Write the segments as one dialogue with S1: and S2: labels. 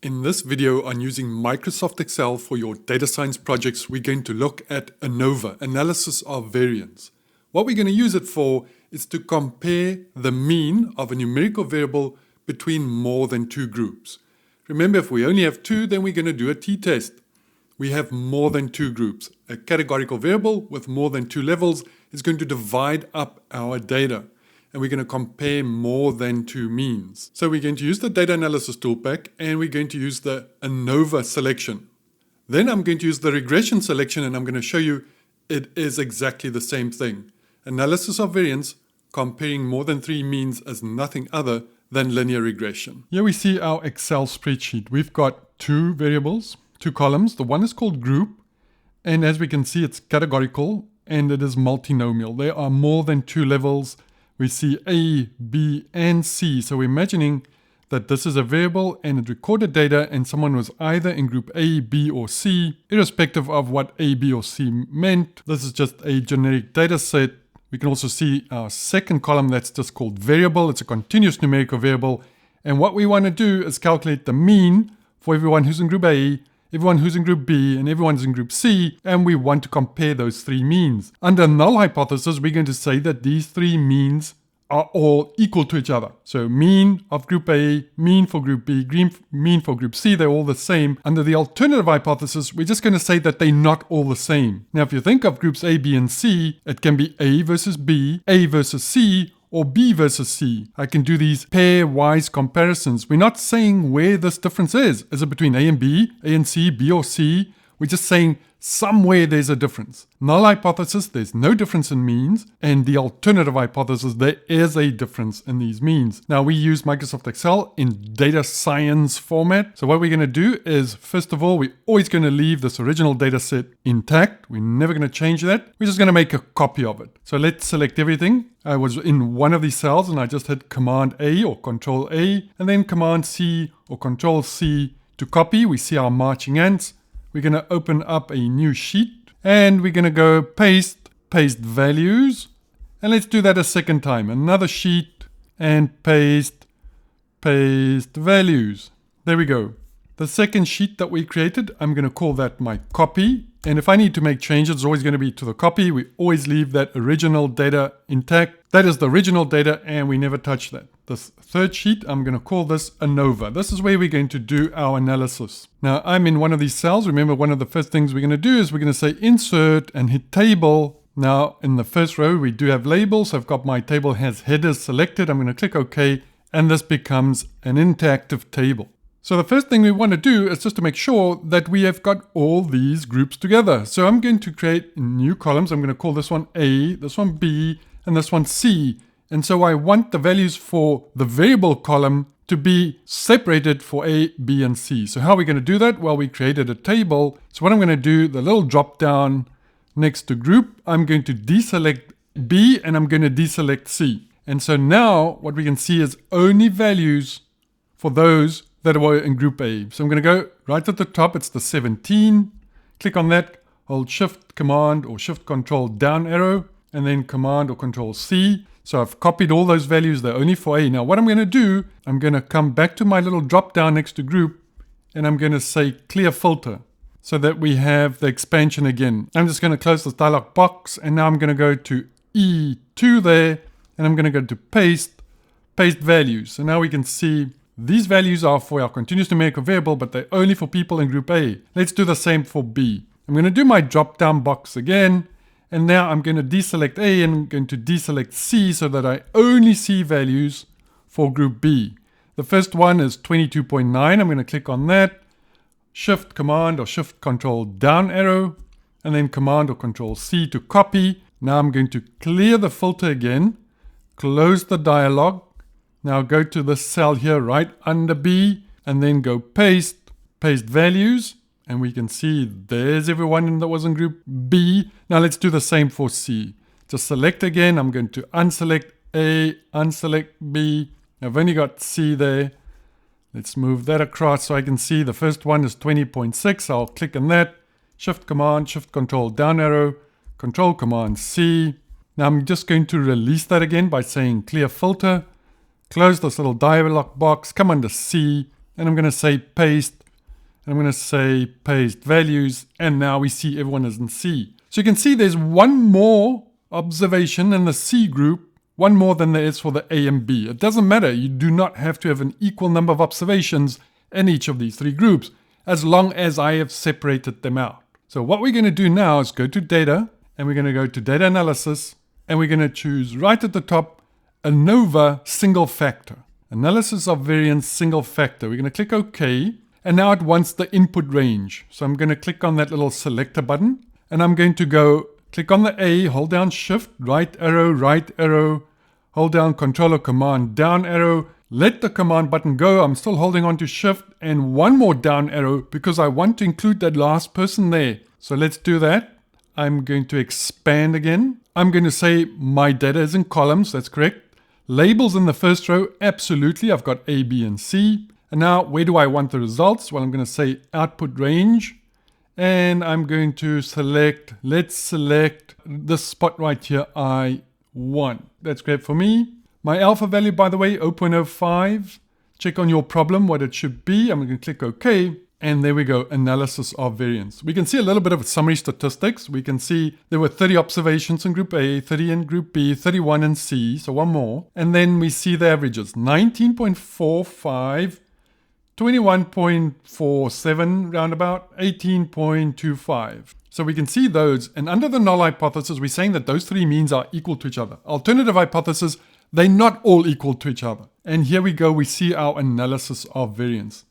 S1: In this video on using Microsoft Excel for your data science projects, we're going to look at ANOVA, analysis of variance. What we're going to use it for is to compare the mean of a numerical variable between more than two groups. Remember, if we only have two, then we're going to do a t-test. We have more than two groups. A categorical variable with more than two levels is going to divide up our data. And we're going to compare more than two means. So we're going to use the data analysis toolpack and we're going to use the ANOVA selection. Then I'm going to use the regression selection and I'm going to show you it is exactly the same thing. Analysis of variance comparing more than three means as nothing other than linear regression. Here we see our Excel spreadsheet. We've got two variables, two columns. The one is called group, and as we can see it's categorical and it is multinomial. There are more than two levels. We see A, B, and C. So we're imagining that this is a variable and it recorded data and someone was either in group A, B, or C, irrespective of what A, B, or C meant. This is just a generic data set. We can also see our second column that's just called variable. It's a continuous numerical variable. And what we want to do is calculate the mean for everyone who's in group A, everyone who's in group B, and everyone who's in group C, and we want to compare those three means. Under null hypothesis, we're going to say that these three means are all equal to each other. So mean of group A, mean for group B, mean for group C, they're all the same. Under the alternative hypothesis, we're just going to say that they're not all the same. Now, if you think of groups A, B, and C, it can be A versus B, A versus C, or B versus C. I can do these pairwise comparisons. We're not saying where this difference is. Is it between A and B, A and C, B or C? We're just saying somewhere there's a difference. Null hypothesis, there's no difference in means, and the alternative hypothesis, there is a difference in these means. Now, we use Microsoft Excel in data science format. So what we're going to do is, first of all, we're always going to leave this original data set intact. We're never going to change that. We're just going to make a copy of it. So let's select everything. I was in one of these cells and I just hit Command A or Control A, and then Command C or Control C to copy. We see our marching ants. We're going to open up a new sheet and we're going to go paste values. And let's do that a second time. Another sheet and paste values. There we go. The second sheet that we created, I'm going to call that my copy. And if I need to make changes, it's always going to be to the copy. We always leave that original data intact. That is the original data and we never touch that. This third sheet, I'm going to call this ANOVA. This is where we're going to do our analysis. Now, I'm in one of these cells. Remember, one of the first things we're going to do is we're going to say insert and hit table. Now, in the first row, we do have labels. So I've got my table has headers selected. I'm going to click OK, and this becomes an interactive table. So the first thing we want to do is just to make sure that we have got all these groups together. So I'm going to create new columns. I'm going to call this one A, this one B, and this one C. And so I want the values for the variable column to be separated for A, B, and C. So how are we going to do that? Well, we created a table. So what I'm going to do, the little drop down next to group, I'm going to deselect B and I'm going to deselect C. And so now what we can see is only values for those that were in group A. So I'm going to go right at the top. It's the 17. Click on that, hold Shift Command or Shift Control down arrow, and then Command or Control C. So I've copied all those values. They're only for A. Now what I'm going to do, I'm going to come back to my little drop down next to group and I'm going to say clear filter so that we have the expansion again. I'm just going to close this dialog box and now I'm going to go to E2 there and I'm going to go to paste values. So now we can see these values are for our continuous numerical variable, but they're only for people in group A. Let's do the same for B. I'm going to do my drop down box again. And now I'm going to deselect A and I'm going to deselect C so that I only see values for group B. The first one is 22.9. I'm going to click on that. Shift Command or Shift Control down arrow. And then Command or Control C to copy. Now I'm going to clear the filter again. Close the dialog. Now go to this cell here right under B. And then go paste values. And we can see there's everyone that was in group B. Now let's do the same for C. Just select again. I'm going to unselect A, unselect B. I've only got C there. Let's move that across so I can see the first one is 20.6. I'll click on that. Shift Command, Shift Control down arrow, Control Command C. Now I'm just going to release that again by saying clear filter. Close this little dialog box, come under C, and I'm going to say paste, and I'm going to say paste values, and now we see everyone is in C. So you can see there's one more observation in the C group, one more than there is for the A and B. It doesn't matter. You do not have to have an equal number of observations in each of these three groups, as long as I have separated them out. So what we're going to do now is go to data, and we're going to go to data analysis, and we're going to choose right at the top, ANOVA single factor. Analysis of variance single factor. We're going to click OK, and now it wants the input range. So I'm going to click on that little selector button, and I'm going to go click on the A, hold down Shift, right arrow, hold down Control or Command, down arrow, let the command button go. I'm still holding on to Shift and one more down arrow because I want to include that last person there. So let's do that. I'm going to expand again. I'm going to say my data is in columns. That's correct. Labels in the first row. Absolutely. I've got A, B, and C. And now where do I want the results? Well, I'm going to say output range. And I'm going to select, let's select this spot right here, I1. That's great for me. My alpha value, by the way, 0.05. Check on your problem what it should be. I'm going to click OK. And there we go, analysis of variance. We can see a little bit of summary statistics. We can see there were 30 observations in group A, 30 in group B, 31 in C, so one more. And then we see the averages, 19.45, 21.47 roundabout, 18.25. So we can see those, and under the null hypothesis, we're saying that those three means are equal to each other. Alternative hypothesis, they're not all equal to each other. And here we go, we see our analysis of variance.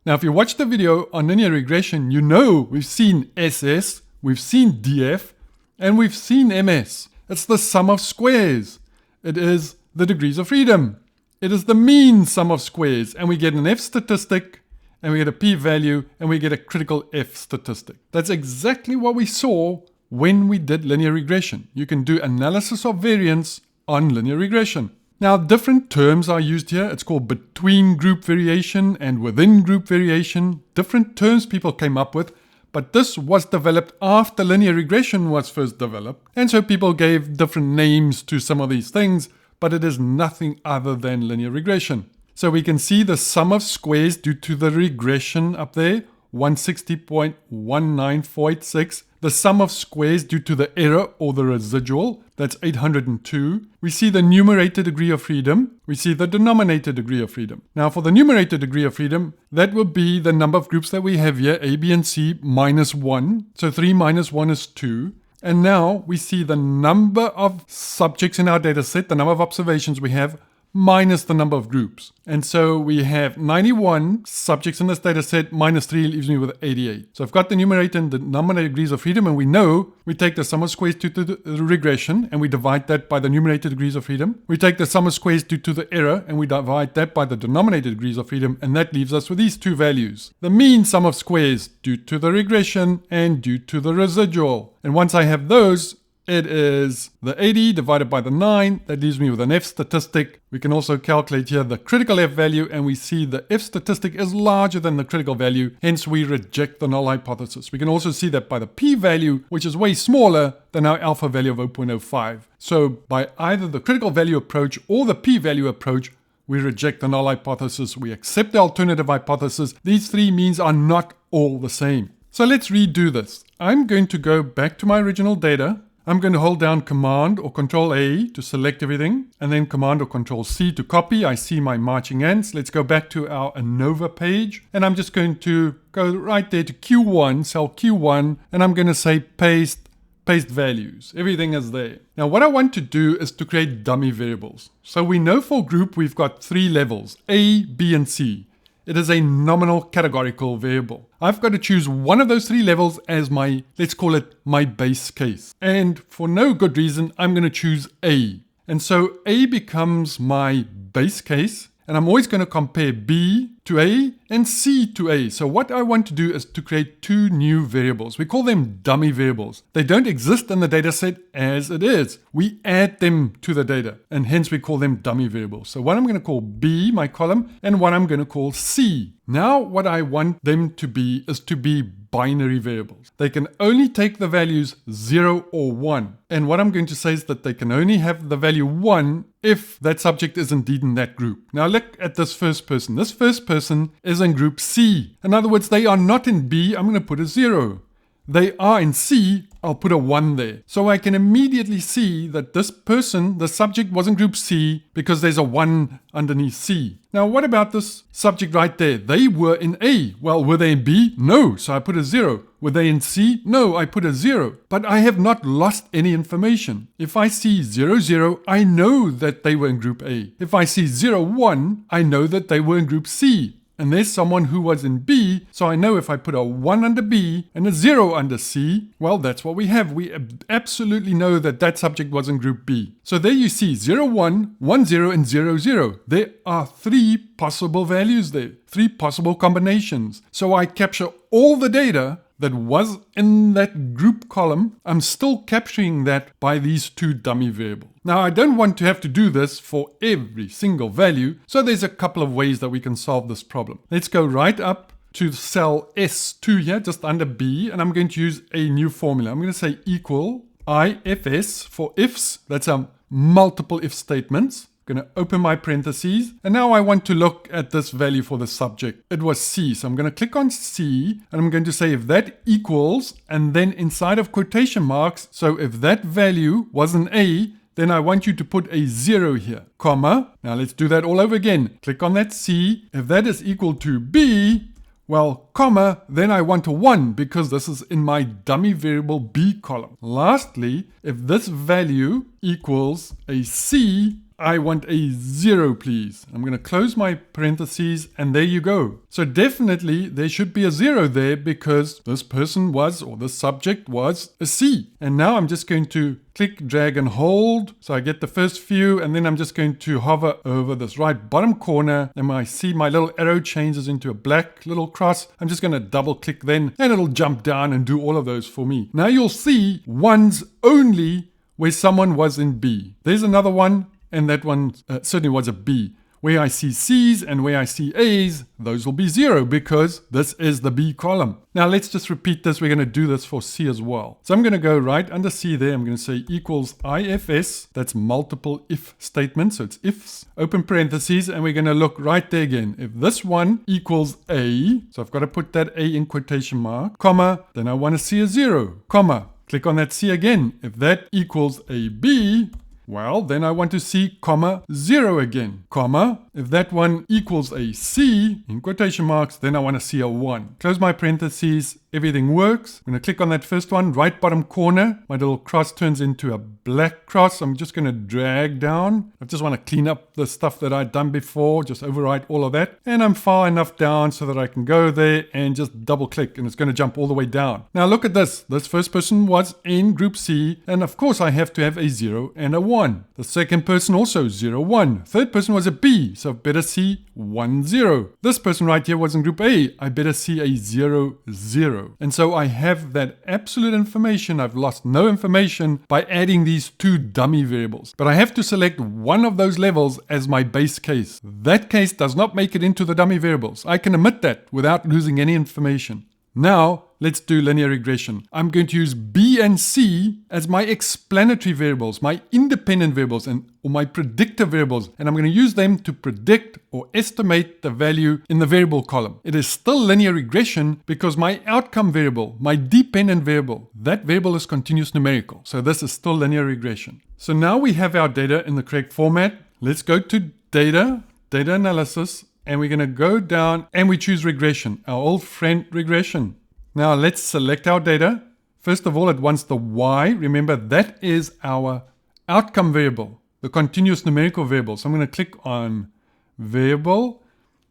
S1: Now, if you watch the video on linear regression, you know we've seen SS, we've seen DF, and we've seen MS. It's the sum of squares. It is the degrees of freedom. It is the mean sum of squares, and we get an F statistic, and we get a p-value, and we get a critical F statistic. That's exactly what we saw when we did linear regression. You can do analysis of variance on linear regression. Now, different terms are used here. It's called between group variation and within group variation. Different terms people came up with, but this was developed after linear regression was first developed. And so people gave different names to some of these things, but it is nothing other than linear regression. So we can see the sum of squares due to the regression up there, 160.19486. The sum of squares due to the error or the residual, that's 802. We see the numerator degree of freedom. We see the denominator degree of freedom. Now for the numerator degree of freedom, that will be the number of groups that we have here, A, B, and C, minus 1. So 3 minus 1 is 2. And now we see the number of subjects in our data set, the number of observations we have, minus the number of groups. And so we have 91 subjects in this data set, minus 3 leaves me with 88. So I've got the numerator and the denominator degrees of freedom, and we know we take the sum of squares due to the regression, and we divide that by the numerator degrees of freedom. We take the sum of squares due to the error, and we divide that by the denominator degrees of freedom, and that leaves us with these two values. The mean sum of squares due to the regression and due to the residual. And once I have those, it is the 80 divided by the 9. That leaves me with an F statistic. We can also calculate here the critical F value, and we see the F statistic is larger than the critical value. Hence, we reject the null hypothesis. We can also see that by the p-value, which is way smaller than our alpha value of 0.05. So by either the critical value approach or the p-value approach, we reject the null hypothesis. We accept the alternative hypothesis. These three means are not all the same. So let's redo this. I'm going to go back to my original data. I'm going to hold down Command or Control A to select everything, and then Command or Control C to copy. I see my marching ants. Let's go back to our ANOVA page, and I'm just going to go right there to Q1, cell Q1, and I'm going to say paste values. Everything is there. Now what I want to do is to create dummy variables. So we know for group we've got three levels, A, B, and C. It is a nominal categorical variable. I've got to choose one of those three levels as my, let's call it my base case. And for no good reason, I'm going to choose A. And so A becomes my base case. And I'm always going to compare B to A and C to A. So what I want to do is to create two new variables. We call them dummy variables. They don't exist in the data set as it is. We add them to the data, and hence we call them dummy variables. So one I'm going to call B, my column, and one I'm going to call C. Now what I want them to be is to be binary variables. They can only take the values 0 or 1. And what I'm going to say is that they can only have the value 1 if that subject is indeed in that group. Now look at this first person. This first person is in group C. In other words, they are not in B. I'm going to put a 0. They are in C, I'll put a 1 there. So I can immediately see that this person, the subject, was in group C because there's a 1 underneath C. Now what about this subject right there? They were in A. Well, were they in B? No, so I put a 0. Were they in C? No, I put a 0. But I have not lost any information. If I see 0, 0, I know that they were in group A. If I see 0, 1, I know that they were in group C. And there's someone who was in B, so I know if I put a 1 under B and a 0 under C, well, that's what we have. We absolutely know that that subject was in group B. So there you see 0, 1, 1, 0, and 0, 0. There are 3 possible values there, 3 possible combinations. So I capture all the data that was in that group column. I'm still capturing that by these 2 dummy variables. Now I don't want to have to do this for every single value, so there's a couple of ways that we can solve this problem. Let's go right up to cell S2 here, just under B, and I'm going to use a new formula. I'm going to say equal IFS for ifs. That's a multiple if statements. I'm going to open my parentheses, and now I want to look at this value for the subject. It was C, so I'm going to click on C, and I'm going to say if that equals, and then inside of quotation marks, so if that value was an A, then I want you to put a 0 here, comma. Now let's do that all over again. Click on that C. If that is equal to B, well, comma, then I want a 1 because this is in my dummy variable B column. Lastly, if this value equals a C, I want a 0, please. I'm going to close my parentheses, and there you go. So definitely there should be a 0 there because this person was, or this subject was, a C. And now I'm just going to click, drag, and hold. So I get the first few, and then I'm just going to hover over this right bottom corner, and I see my little arrow changes into a black little cross. I'm just going to double click then, and it'll jump down and do all of those for me. Now you'll see ones only where someone was in B. There's another one. And that one certainly was a B. Where I see C's and where I see A's, those will be 0 because this is the B column. Now let's just repeat this. We're going to do this for C as well. So I'm going to go right under C there. I'm going to say equals IFS. That's multiple if statement. So it's ifs, open parentheses, and we're going to look right there again. If this one equals A, so I've got to put that A in quotation mark, comma, then I want to see a 0, comma. Click on that C again. If that equals a B, well, then I want to see comma 0 again, comma. If that one equals a C, in quotation marks, then I want to see a 1. Close my parentheses, everything works. I'm going to click on that first one, right bottom corner. My little cross turns into a black cross. I'm just going to drag down. I just want to clean up the stuff that I'd done before, just overwrite all of that. And I'm far enough down so that I can go there and just double click, and it's going to jump all the way down. Now look at this. This first person was in group C, and of course I have to have a 0 and a 1. The second person also 0, 1. Third person was a B, so I better see 1, 0. This person right here was in group A. I better see a 0, 0. And so I have that absolute information. I've lost no information by adding these 2 dummy variables. But I have to select one of those levels as my base case. That case does not make it into the dummy variables. I can omit that without losing any information. Now, let's do linear regression. I'm going to use B and C as my explanatory variables, my independent variables, or my predictor variables, and I'm going to use them to predict or estimate the value in the variable column. It is still linear regression because my outcome variable, my dependent variable, that variable is continuous numerical. So this is still linear regression. So now we have our data in the correct format. Let's go to data analysis, and we're going to go down and we choose regression, our old friend regression. Now let's select our data. First of all, it wants the Y. Remember, that is our outcome variable, the continuous numerical variable. So I'm going to click on variable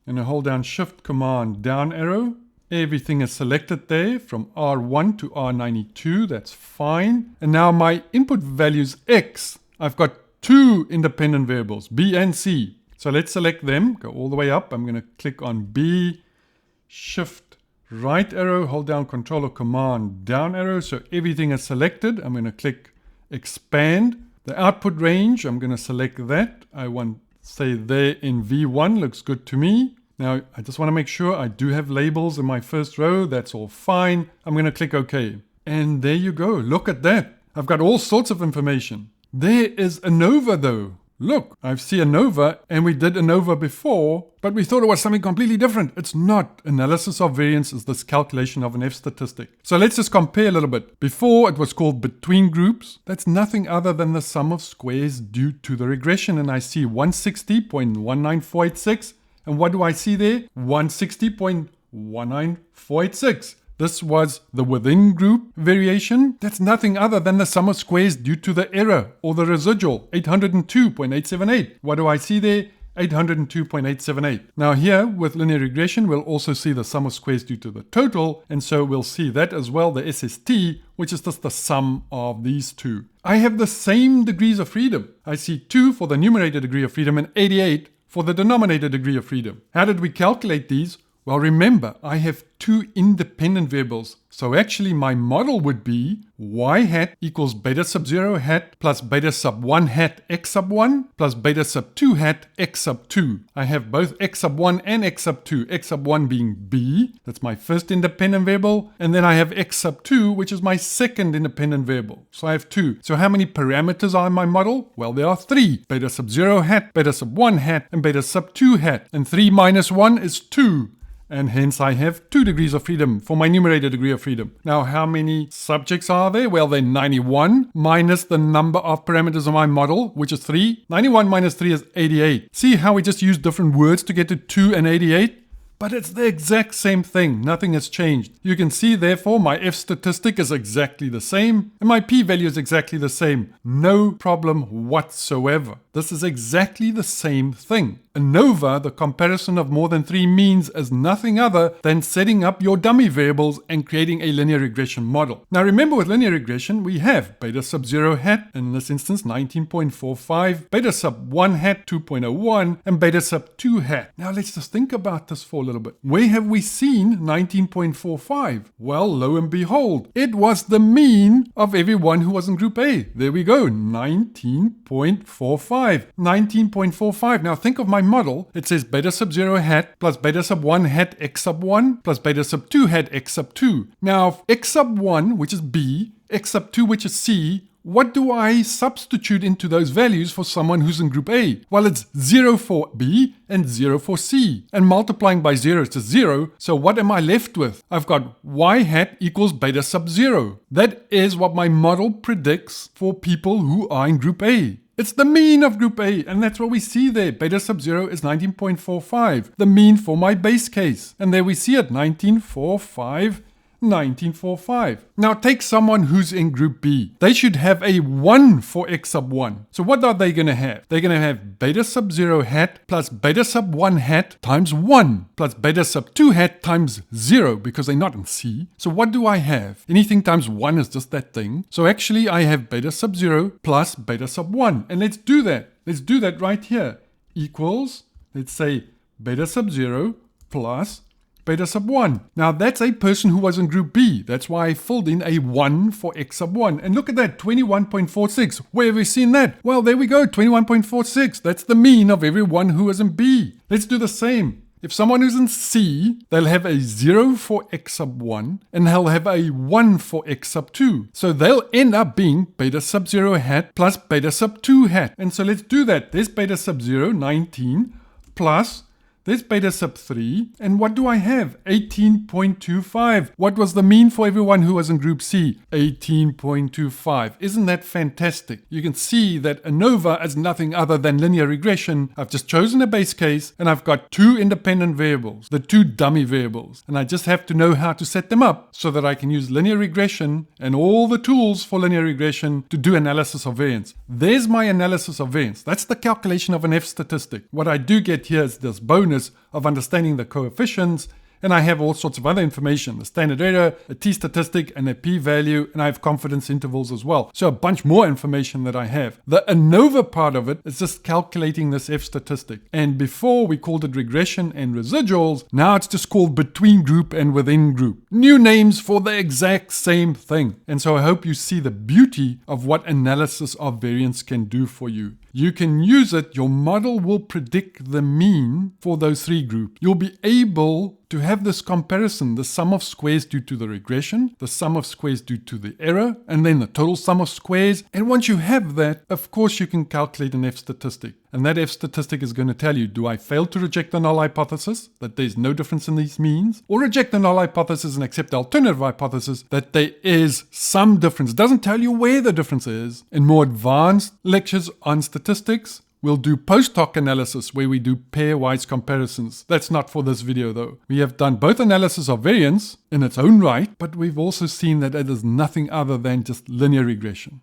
S1: and I hold down Shift Command down arrow. Everything is selected there from R1 to R92. That's fine. And now my input value is X. I've got 2 independent variables, B and C. So let's select them, go all the way up. I'm going to click on B, Shift right arrow, hold down Control or Command down arrow. So everything is selected. I'm going to click expand. The output range, I'm going to select that. I want, say there in V1, looks good to me. Now, I just want to make sure I do have labels in my first row. That's all fine. I'm going to click OK. And there you go. Look at that. I've got all sorts of information. There is ANOVA though. Look, I see ANOVA, and we did ANOVA before, but we thought it was something completely different. It's not. Analysis of variance is this calculation of an F statistic. So let's just compare a little bit. Before, it was called between groups. That's nothing other than the sum of squares due to the regression, and I see 160.19486. And what do I see there? 160.19486. This was the within group variation. That's nothing other than the sum of squares due to the error or the residual, 802.878. What do I see there? 802.878. Now here with linear regression, we'll also see the sum of squares due to the total. And so we'll see that as well, the SST, which is just the sum of these two. I have the same degrees of freedom. I see 2 for the numerator degree of freedom and 88 for the denominator degree of freedom. How did we calculate these? Well, remember, I have 2 independent variables. So actually my model would be y hat equals beta sub 0 hat plus beta sub 1 hat x sub 1 plus beta sub 2 hat x sub 2. I have both x sub 1 and x sub 2. X sub 1 being b, that's my first independent variable. And then I have x sub 2, which is my second independent variable. So I have 2. So how many parameters are in my model? Well, there are 3. Beta sub 0 hat, beta sub 1 hat, and beta sub 2 hat. And 3 minus 1 is 2. And hence I have 2 degrees of freedom for my numerator degree of freedom. Now, how many subjects are there? Well, they're 91 minus the number of parameters of my model, which is 3. 91 minus 3 is 88. See how we just use different words to get to 2 and 88? But it's the exact same thing. Nothing has changed. You can see, therefore, my F statistic is exactly the same, and my p-value is exactly the same. No problem whatsoever. This is exactly the same thing. ANOVA, the comparison of more than 3 means, is nothing other than setting up your dummy variables and creating a linear regression model. Now remember, with linear regression, we have beta sub 0 hat, in this instance 19.45, beta sub 1 hat 2.01, and beta sub 2 hat. Now let's just think about this for a little bit. Where have we seen 19.45? Well, lo and behold, it was the mean of everyone who was in group A. There we go, 19.45. 19.45. Now think of my model. It says beta sub 0 hat plus beta sub 1 hat x sub 1 plus beta sub 2 hat x sub 2. Now x sub 1, which is B, x sub 2, which is C, what do I substitute into those values for someone who's in group A? Well, it's 0 for B and 0 for C. And multiplying by 0 is just 0. So what am I left with? I've got y hat equals beta sub 0. That is what my model predicts for people who are in group A. It's the mean of group A, and that's what we see there. Beta sub 0 is 19.45, the mean for my base case. And there we see it, 19.45, 19.45. Now take someone who's in group B. They should have a 1 for x sub 1. So what are they going to have? They're going to have beta sub 0 hat plus beta sub 1 hat times 1 plus beta sub 2 hat times 0 because they're not in C. So what do I have? Anything times 1 is just that thing. So actually I have beta sub 0 plus beta sub 1. And let's do that. Let's do that right here. Equals, let's say beta sub 0 plus beta sub 1. Now that's a person who was in group B. That's why I filled in a 1 for x sub 1. And look at that, 21.46. Where have we seen that? Well, there we go, 21.46. That's the mean of everyone who is in B. Let's do the same. If someone who's in C, they'll have a 0 for x sub 1 and they'll have a 1 for x sub 2. So they'll end up being beta sub 0 hat plus beta sub 2 hat. And so let's do that. There's beta sub 0, 19, plus there's beta sub 3, and what do I have? 18.25. What was the mean for everyone who was in group C? 18.25. Isn't that fantastic? You can see that ANOVA is nothing other than linear regression. I've just chosen a base case, and I've got 2 independent variables, the 2 dummy variables, and I just have to know how to set them up so that I can use linear regression and all the tools for linear regression to do analysis of variance. There's my analysis of variance. That's the calculation of an F statistic. What I do get here is this bonus of understanding the coefficients, and I have all sorts of other information, the standard error, a t-statistic, and a p-value, and I have confidence intervals as well. So a bunch more information that I have. The ANOVA part of it is just calculating this F statistic. And before we called it regression and residuals, now it's just called between group and within group. New names for the exact same thing. And so I hope you see the beauty of what analysis of variance can do for you. you can use it. Your model will predict the mean for those three groups. You'll be able to have this comparison, the sum of squares due to the regression, the sum of squares due to the error, and then the total sum of squares. And once you have that, of course, you can calculate an F statistic. And that F statistic is going to tell you, do I fail to reject the null hypothesis, that there's no difference in these means, or reject the null hypothesis and accept the alternative hypothesis, that there is some difference. It doesn't tell you where the difference is. In more advanced lectures on statistics, we'll do post hoc analysis where we do pairwise comparisons. That's not for this video though. We have done both analysis of variance in its own right, but we've also seen that it is nothing other than just linear regression.